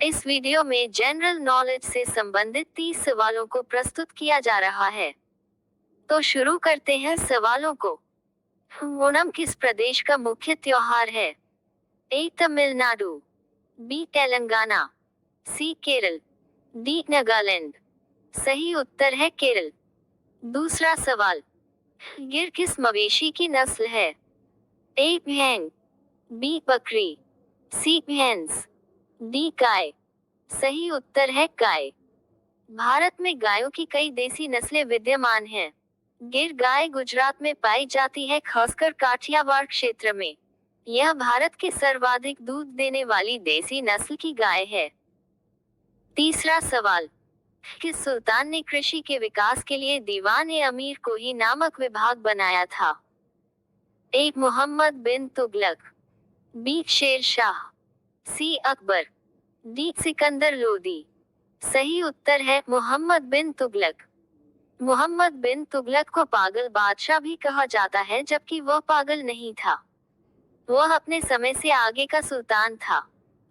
इस वीडियो में general knowledge से संबंधित 30 सवालों को प्रस्तुत किया जा रहा है। तो शुरू करते हैं सवालों को। ओणम किस प्रदेश का मुख्य त्योहार है? ए तमिलनाडु, बी तेलंगाना, सी केरल, डी नागालैंड। सही उत्तर है केरल। दूसरा सवाल, गिर किस मवेशी की नस्ल है? ए भेड़, बी बकरी, सी भैंस, डी गाय। सही उत्तर है गाय। भारत में गायों की कई देसी नस्लें विद्यमान हैं। गिर गाय गुजरात में पाई जाती है, खासकर काठियावाड़ क्षेत्र में। यह भारत की सर्वाधिक दूध देने वाली देसी नस्ल की गाय है। तीसरा सवाल, किस सुल्तान ने कृषि के विकास के लिए दीवान-ए-अमीर कोही नामक विभाग बनाया था? ए मोहम्मद बिन तुगलक, बी शेर शाह, सी अकबर, डी सिकंदर लोदी। सही उत्तर है मोहम्मद बिन तुगलक। मोहम्मद बिन तुगलक को पागल बादशाह भी कहा जाता है, जबकि वह पागल नहीं था। वह अपने समय से आगे का सुल्तान था।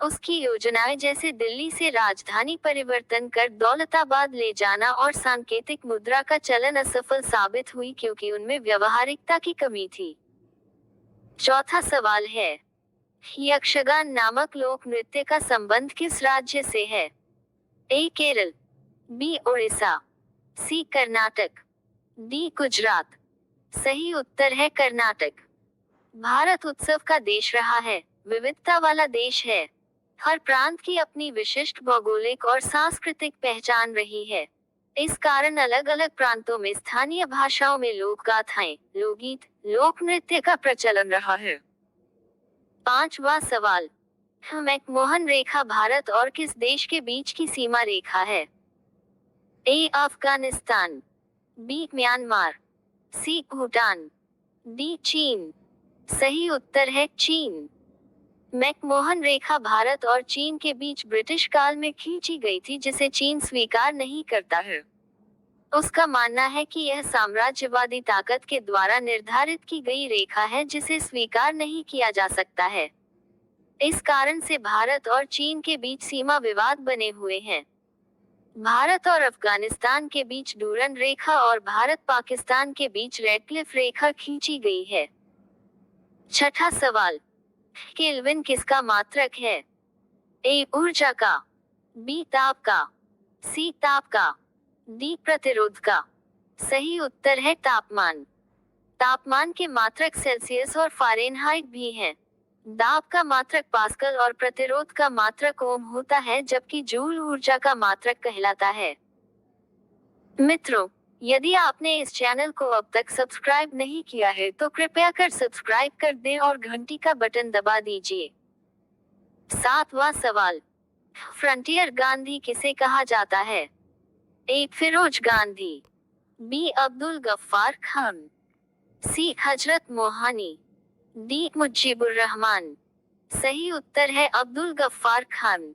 उसकी योजनाएं जैसे दिल्ली से राजधानी परिवर्तन कर दौलताबाद ले जाना और सांकेतिक मुद्रा का चलन असफल साबित हुई, क्योंकि उनमें व्यवहारिकता की कमी थी। चौथा सवाल है, यक्षगान नामक लोक नृत्य का संबंध किस राज्य से है? ए केरल, बी उड़ीसा, सी कर्नाटक, डी गुजरात। सही उत्तर है कर्नाटक। भारत उत्सव का देश रहा है, विविधता वाला देश है। हर प्रांत की अपनी विशिष्ट भौगोलिक और सांस्कृतिक पहचान रही है। इस कारण अलग अलग प्रांतों में स्थानीय भाषाओं में लोक गाथाएं, लोकगीत, लोक नृत्य का प्रचलन रहा है। पांचवा सवाल, मैकमोहन रेखा भारत और किस देश के बीच की सीमा रेखा है? ए अफगानिस्तान, बी म्यांमार, सी भूटान, डी चीन। सही उत्तर है चीन। मैकमोहन रेखा भारत और चीन के बीच ब्रिटिश काल में खींची गई थी, जिसे चीन स्वीकार नहीं करता है। उसका मानना है कि यह साम्राज्यवादी ताकत के द्वारा निर्धारित की गई रेखा है, जिसे स्वीकार नहीं किया जा सकता है। इस कारण से भारत और चीन के बीच सीमा विवाद बने हुए हैं। भारत और अफगानिस्तान के बीच डूरन रेखा और भारत पाकिस्तान के बीच रेडक्लिफ रेखा खींची गई है। छठा सवाल, केल्विन किसका मात्रक है? ए ऊर्जा का, बी ताप का, सी ताप का, डी प्रतिरोध का। सही उत्तर है तापमान। तापमान के मात्रक सेल्सियस और फारेनहाइट भी हैं। दाब का मात्रक पास्कल और प्रतिरोध का मात्रक ओम होता है, जबकि जूल ऊर्जा का मात्रक कहलाता है। मित्रों, यदि आपने इस चैनल को अब तक सब्सक्राइब नहीं किया है तो कृपया कर सब्सक्राइब कर दें और घंटी का बटन दबा दीजिए। सातवां सवाल, फ्रंटियर गांधी किसे कहा जाता है? ए फिरोज गांधी, बी अब्दुल गफ्फार खान, सी हजरत मोहानी, डी मुजीबुर रहमान। सही उत्तर है अब्दुल गफ्फार खान।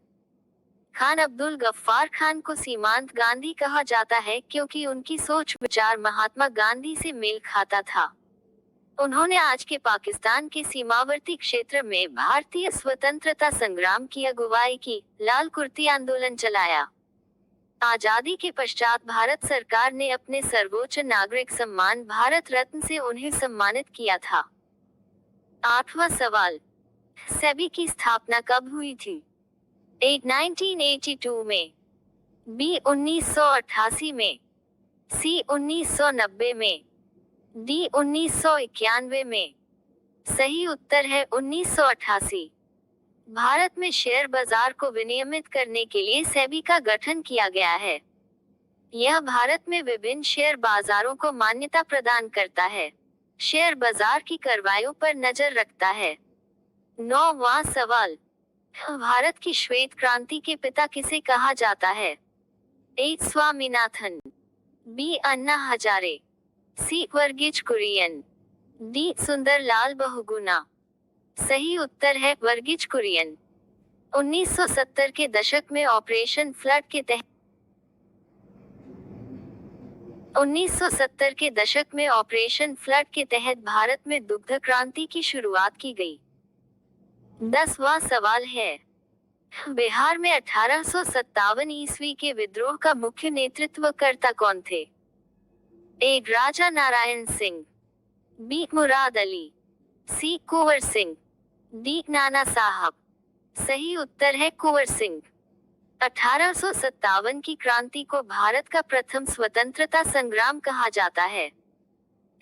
खान अब्दुल गफ्फार खान को सीमांत गांधी कहा जाता है, क्योंकि उनकी सोच विचार महात्मा गांधी से मेल खाता था। उन्होंने आज के पाकिस्तान के सीमावर्ती क्षेत्र में भारतीय स्वतंत्रता संग्राम की अगुवाई की, लाल कुर्ती आंदोलन चलाया। आजादी के पश्चात भारत सरकार ने अपने सर्वोच्च नागरिक सम्मान भारत रत्न से उन्हें सम्मानित किया था। आठवां सवाल, सेबी की स्थापना कब हुई थी? ए 1982 में, बी 1988 में, सी 1990 में, डी 1991 में। सही उत्तर है 1988। भारत में शेयर बाजार को विनियमित करने के लिए सेबी का गठन किया गया है। यह भारत में विभिन्न शेयर बाजारों को मान्यता प्रदान करता है, शेयर बाजार की कार्रवाइयों पर नजर रखता है। नौवां सवाल, भारत की श्वेत क्रांति के पिता किसे कहा जाता है? ए स्वामीनाथन, बी अन्ना हजारे, सी वर्गीज कुरियन, डी सुंदरलाल बहुगुणा। सही उत्तर है वर्गीज कुरियन। 1970 के दशक में ऑपरेशन फ्लड के तहत 1970 के दशक में ऑपरेशन फ्लड के तहत भारत में दुग्ध क्रांति की शुरुआत की गई। 10वां सवाल है, बिहार में 1857 ईस्वी के विद्रोह का मुख्य नेतृत्वकर्ता कौन थे? ए राजा नारायण सिंह, बी मुराद अली, सी कुंवर सिंह, डी नाना साहब। सही उत्तर है कुंवर सिंह। 1857 की क्रांति को भारत का प्रथम स्वतंत्रता संग्राम कहा जाता है।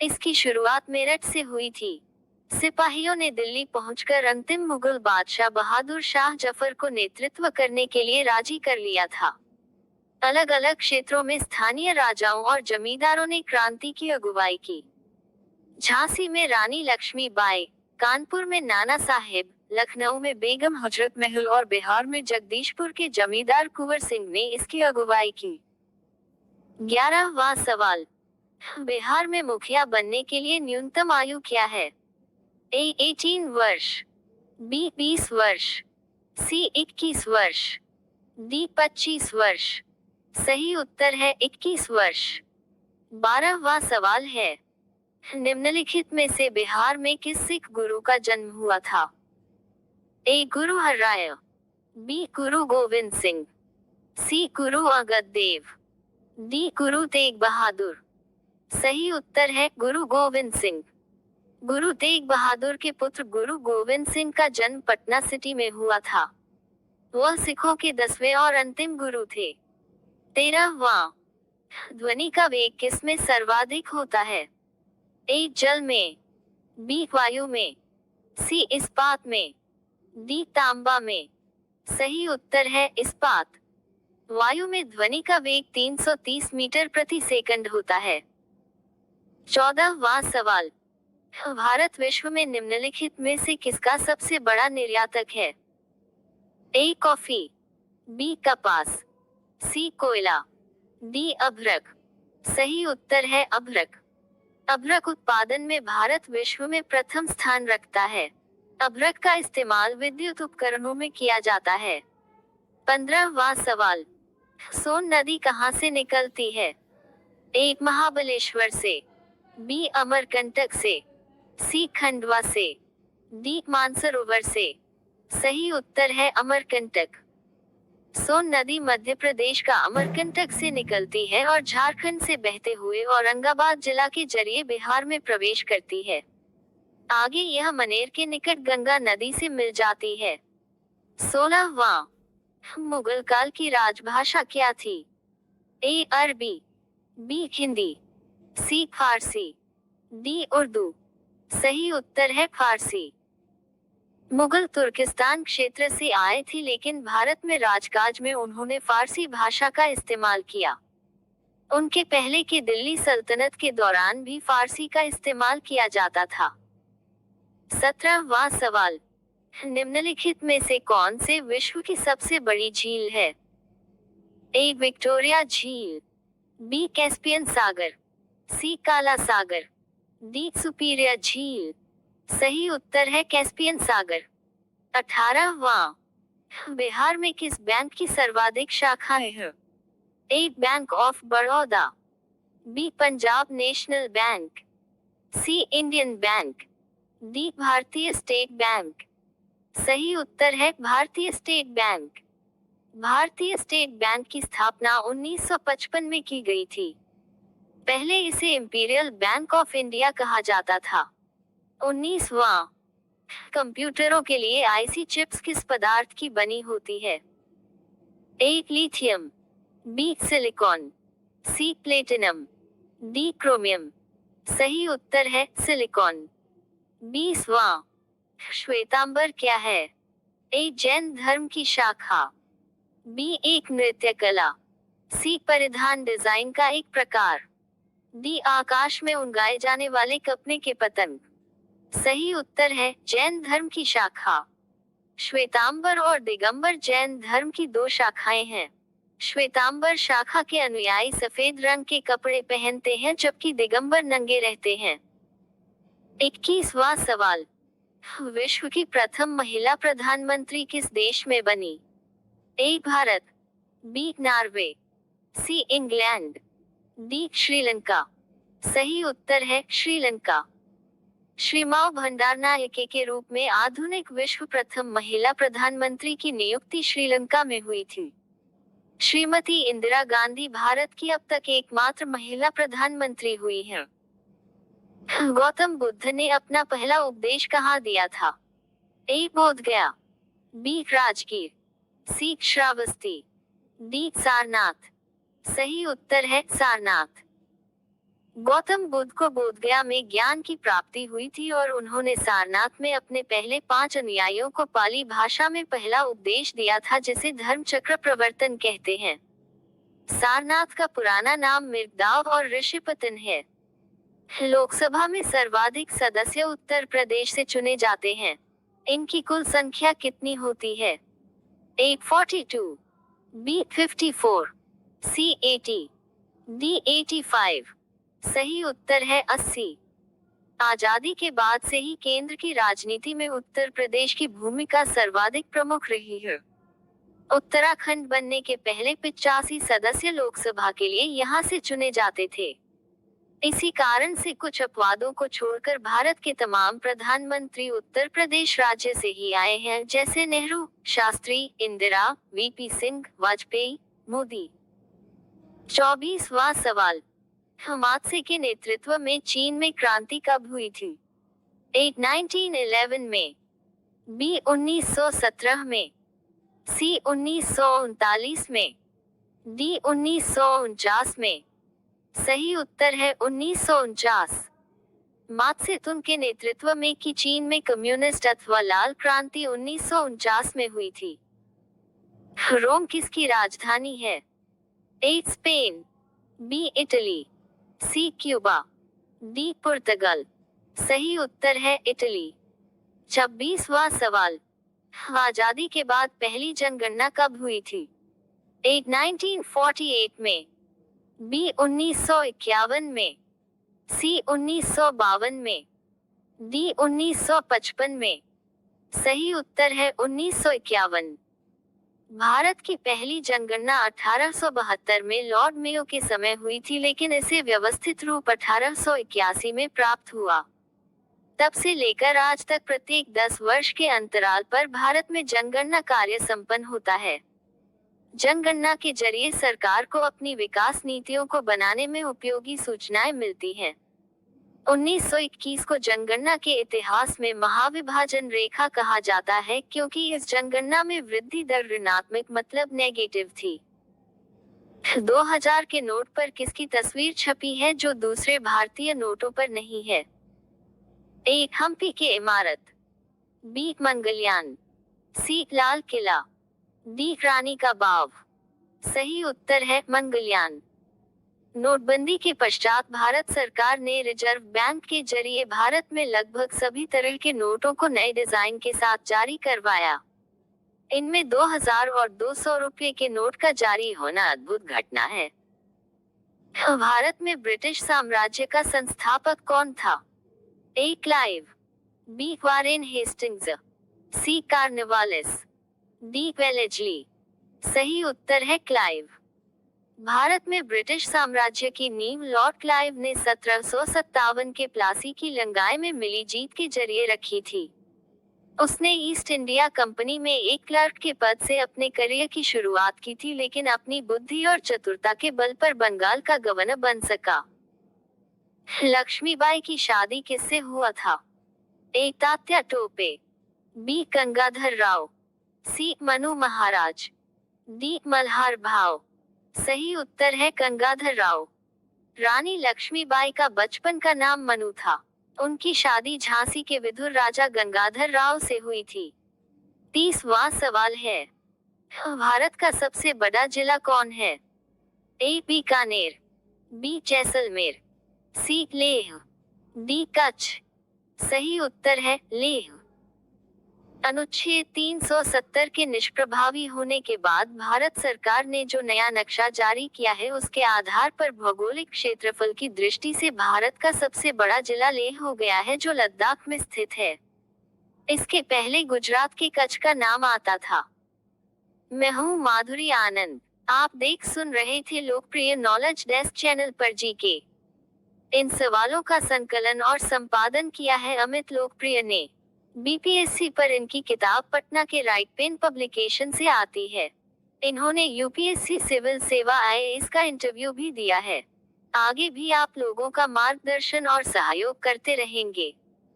इसकी शुरुआत मेरठ से हुई थी। सिपाहियों ने दिल्ली पहुंचकर अंतिम मुगल बादशाह बहादुर शाह जफर को नेतृत्व करने के लिए राजी कर लिया था। अलग अलग क्षेत्रों में स्थानीय राजाओं और जमींदारों ने क्रांति की अगुवाई की। झांसी में रानी लक्ष्मीबाई, कानपुर में नाना साहेब, लखनऊ में बेगम हजरत महल और बिहार में जगदीशपुर के जमींदार कुंवर सिंह ने इसकी अगुवाई की। 11वां सवाल, बिहार में मुखिया बनने के लिए न्यूनतम आयु क्या है? ए 18 वर्ष, बी 20 वर्ष, सी 21 वर्ष, डी 25 वर्ष। सही उत्तर है 21 वर्ष। 12वां सवाल है, निम्नलिखित में से बिहार में किस सिख गुरु का जन्म हुआ था? ए गुरु हरराय, बी गुरु गोविंद सिंह, सी गुरु अंगद देव, डी गुरु तेग बहादुर। सही उत्तर है गुरु गोविंद सिंह। गुरु तेग बहादुर के पुत्र गुरु गोविंद सिंह का जन्म पटना सिटी में हुआ था। वह सिखों के 10वें और अंतिम गुरु थे। 13वां, ध्वनि का वेग किसमें सर्वाधिक होता है? ए जल में, बी वायु में, सी इस्पात में, डी तांबा में। सही उत्तर है इस्पात। वायु में ध्वनि का वेग 330 मीटर प्रति सेकंड होता है। 14वां सवाल, भारत विश्व में निम्नलिखित में से किसका सबसे बड़ा निर्यातक है? ए कॉफी, बी कपास, सी कोयला, डी अभ्रक। सही उत्तर है अभ्रक। अभ्रक उत्पादन में भारत विश्व में प्रथम स्थान रखता है। अभ्रक का इस्तेमाल विद्युत उपकरणों में किया जाता है। 15वां सवाल, सोन नदी कहां से निकलती है? ए महाबलेश्वर से, बी अमरकंटक से, सी खंडवा से, डी मानसरोवर से। सही उत्तर है अमरकंटक। सोन नदी मध्य प्रदेश का अमरकंटक से निकलती है और झारखंड से बहते हुए औरंगाबाद जिला के जरिए बिहार में प्रवेश करती है। आगे यह मनेर के निकट गंगा नदी से मिल जाती है। 16वां, मुगल काल की राजभाषा क्या थी? ए अरबी, बी हिंदी, सी फारसी, डी उर्दू। सही उत्तर है फारसी। मुगल तुर्किस्तान क्षेत्र से आए थे लेकिन भारत में राजकाज में उन्होंने फारसी भाषा का इस्तेमाल किया। उनके पहले के दिल्ली सल्तनत के दौरान भी फारसी का इस्तेमाल किया जाता था। 17वां सवाल, निम्नलिखित में से कौन से विश्व की सबसे बड़ी झील है? ए विक्टोरिया झील, बी कैस्पियन सागर, सी काला सागर, डी सुपीरियर झील। सही उत्तर है कैस्पियन सागर। 18वां, बिहार में किस बैंक की सर्वाधिक शाखाएं हैं? A bank of Baroda, B Punjab national bank, C Indian bank, D Bharatiya state bank. सही उत्तर है Bharatiya state bank. Bharatiya state bank की स्थापना 1955 में की गई थी। पहले इसे इंपीरियल बैंक ऑफ इंडिया कहा जाता था। 19वां, कंप्यूटरों के लिए आईसी चिप्स किस पदार्थ की बनी होती है? A lithium, B silicon, C platinum, D chromium. सही उत्तर है सिलिकॉन। 20वां, श्वेतांबर क्या है? ए जैन धर्म की शाखा, बी एक नृत्य कला, सी परिधान डिजाइन का एक प्रकार, डी आकाश में उड़ाए जाने वाले कपड़े के पतंग। सही उत्तर है जैन धर्म की शाखा। श्वेतांबर और दिगंबर जैन धर्म की दो शाखाएं हैं। श्वेतांबर शाखा के अनुयायी सफेद रंग के कपड़े पहनते हैं जबकि दिगंबर नंगे रहते हैं। 21वां सवाल, विश्व की प्रथम महिला प्रधानमंत्री किस देश में बनी? A Bharat, B Norway, C England, D Sri Lanka. सही उत्तर है श्रीलंका। श्रीमाव भंडारनायके के रूप में आधुनिक विश्व प्रथम महिला प्रधानमंत्री की नियुक्ति श्रीलंका में हुई थी। श्रीमती इंदिरा गांधी भारत की अब तक एकमात्र महिला प्रधानमंत्री हुई हैं। गौतम बुद्ध ने अपना पहला उपदेश कहाँ दिया था? ए बोध गया, बी राजगीर, सी श्रावस्ती, डी सारनाथ। सही उत्तर है सारनाथ। गौतम बुद्ध को बोधगया में ज्ञान की प्राप्ति हुई थी और उन्होंने सारनाथ में अपने पहले 5 अनुयायियों को पाली भाषा में पहला उपदेश दिया था, जिसे धर्म चक्र प्रवर्तन कहते हैं। सारनाथ का पुराना नाम मिर्गदाव और ऋषिपतन है। लोकसभा में सर्वाधिक सदस्य उत्तर प्रदेश से चुने जाते हैं। इनकी कुल संख्या कितनी होती है? ए 42, बी 54, सी 80, डी 85। सही उत्तर है 80। आजादी के बाद से ही केंद्र की राजनीति में उत्तर प्रदेश की भूमिका सर्वाधिक प्रमुख रही है। उत्तराखंड बनने के पहले 85 सदस्य लोकसभा के लिए यहां से चुने जाते थे। इसी कारण से कुछ अपवादों को छोड़कर भारत के तमाम प्रधानमंत्री उत्तर प्रदेश राज्य से ही आए हैं, जैसे नेहरू, शास्त्री, इंदिरा, वीपी सिंह, वाजपेयी, मोदी। 24वां सवाल, मात्से के नेतृत्व में चीन में क्रांति कब हुई थी? ए 1911 में, बी 1917 में, सी 1939 में, डी 1949 में। सही उत्तर है 1949। मात्से के नेतृत्व में की चीन में कम्युनिस्ट अथवा लाल क्रांति 1949 में हुई थी। रोम किसकी राजधानी है? A Spain, B Italy, C Cuba, D पुर्तगाल। सही उत्तर है इटली। 26वां सवाल, आजादी के बाद पहली जनगणना कब हुई थी? ए 1948 में, बी 1951 में, सी 1952 में, डी 1955 में। सही उत्तर है 1951। भारत की पहली जनगणना 1872 में लॉर्ड मेयो के समय हुई थी, लेकिन इसे व्यवस्थित रूप 1881 में प्राप्त हुआ। तब से लेकर आज तक प्रत्येक 10 वर्ष के अंतराल पर भारत में जनगणना कार्य संपन्न होता है। जनगणना के जरिए सरकार को अपनी विकास नीतियों को बनाने में उपयोगी सूचनाएं मिलती हैं। 1921 को जनगणना के इतिहास में महाविभाजन रेखा कहा जाता है, क्योंकि इस जनगणना में वृद्धि दर ऋणात्मक मतलब नेगेटिव थी। 2000 के नोट पर किसकी तस्वीर छपी है जो दूसरे भारतीय नोटों पर नहीं है? ए हम्पी की इमारत, बी मंगलयान, सी लाल किला, डी रानी का बाव। सही उत्तर है मंगलयान। नोटबंदी के पश्चात भारत सरकार ने रिजर्व बैंक के जरिए भारत में लगभग सभी तरह के नोटों को नए डिजाइन के साथ जारी करवाया। इनमें 2000 और 200 रुपये के नोट का जारी होना अद्भुत घटना है। भारत में ब्रिटिश साम्राज्य का संस्थापक कौन था? ए क्लाइव, बी वारेन हेस्टिंग्स, सी कार्नवालिस, डी वेलेस्ली। सही उत्तर है क्लाइव। भारत में ब्रिटिश साम्राज्य की नींव लॉर्ड क्लाइव ने 1757 के प्लासी की लंगाई में मिली जीत के जरिए रखी थी। उसने ईस्ट इंडिया कंपनी में एक क्लर्क के पद से अपने करियर की शुरुआत की थी, लेकिन अपनी बुद्धि और चतुरता के बल पर बंगाल का गवर्नर बन सका। लक्ष्मीबाई की शादी किससे हुआ था? ए तात्या टोपे, बी गंगाधर राव, सी मनु महाराज, डी मल्हार भाव। सही उत्तर है गंगाधर राव। रानी लक्ष्मीबाई का बचपन का नाम मनु था। उनकी शादी झांसी के विदुर राजा गंगाधर राव से हुई थी। 30वां सवाल है, भारत का सबसे बड़ा जिला कौन है? ए बीकानेर, बी जैसलमेर, सी लेह, डी कच्छ। सही उत्तर है लेह। अनुच्छेद 370 के निष्प्रभावी होने के बाद भारत सरकार ने जो नया नक्शा जारी किया है, उसके आधार पर भौगोलिक क्षेत्रफल की दृष्टि से भारत का सबसे बड़ा जिला लेह हो गया है, जो लद्दाख में स्थित है। इसके पहले गुजरात के कच्छ का नाम आता था। मैं हूँ माधुरी आनंद। आप सुन रहे थे लोकप्रिय नॉलेज डेस्क चैनल पर जीके। इन सवालों का संकलन और संपादन किया है अमित लोकप्रिय ने। बीपीएससी पर इनकी किताब पटना के राइट पेन पब्लिकेशन से आती है। इन्होंने यूपीएससी सिविल सेवा आईएएस का इंटरव्यू भी दिया है। आगे भी आप लोगों का मार्गदर्शन और सहयोग करते रहेंगे।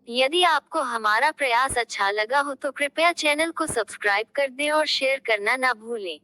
यदि आपको हमारा प्रयास अच्छा लगा हो तो कृपया चैनल को सब्सक्राइब कर दें और शेयर करना ना भूलें।